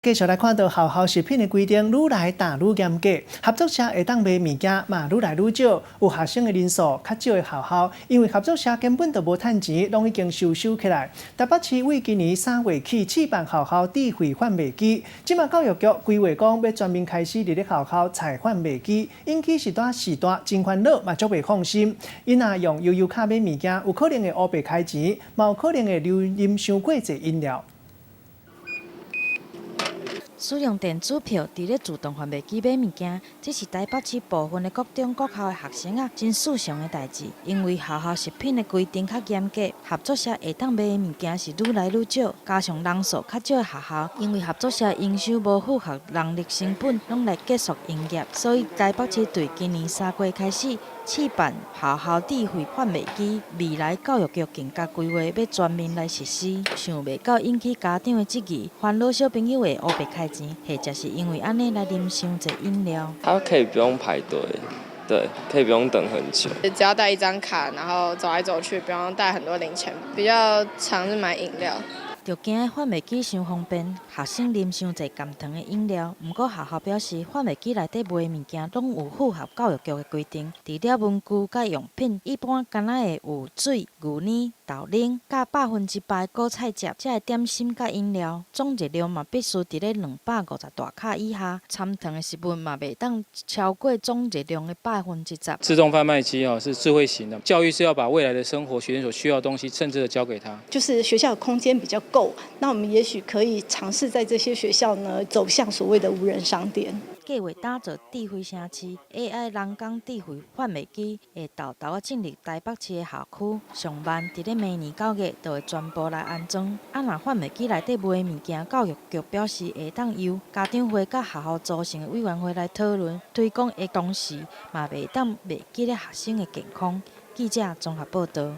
继续来看到学校食品的规定愈来大愈严格，合作社会当卖物件嘛愈来愈少，有学生的人数较少的学校，因为合作社根本就无趁钱，拢已经收起来。台北市为今年3月起试办学校智慧贩卖机，即马教育局规划讲要全面开始伫咧学校采贩卖机，引起一段时代真烦恼，嘛足袂放心。因若用悠悠卡买物件，有可能会乌白开钱，嘛有可能会流饮伤过侪饮料。 使用电子票伫咧自动贩卖机买物件，这是台北市部分的国中、国校的学生真事常的代志。因为学校食品的规定较严格，合作社会当卖的物件是愈来愈少，加上人数较少的学校，因为合作社营收无符合人力成本，拢来结束营业。所以台北市对今年3月开始试办学校智慧贩卖机，未来教育局更加规划要全面来实施。想袂到引起家长的质疑，烦恼小朋友会乌白开钱，或者是因为安尼来啉伤侪饮料。它可以不用排队，对，可以不用等很久。只要带一张卡，然后走来走去，不用带很多零钱。比较常是买饮料。 就惊贩卖机伤方便，学生啉伤侪含糖的饮料。不过学校表示，贩卖机内底卖的物件拢有符合教育局的规定。除了文具甲用品，一般敢若会有水、牛奶、豆奶，甲100%果菜汁，才会点心甲饮料。总热量嘛必须伫咧250大卡以下，掺糖的食物嘛袂当超过总热量的10%。自动贩卖机是智慧型的，教育是要把未来的生活学生所需要的东西，甚至的交给他。就是学校的空间比较够。 那我们也许可以尝试在这些学校呢，走向所谓的无人商店。计划打造智慧城市 ，AI 人工智慧贩卖机会豆豆进入台北市的校区，上万伫咧明年9月就会全部来安装。若贩卖机内底卖的物件，教育局表示会当由家长会甲学校组成的委员会来讨论推广的同时，嘛袂当危及咧学生的健康。记者综合报道。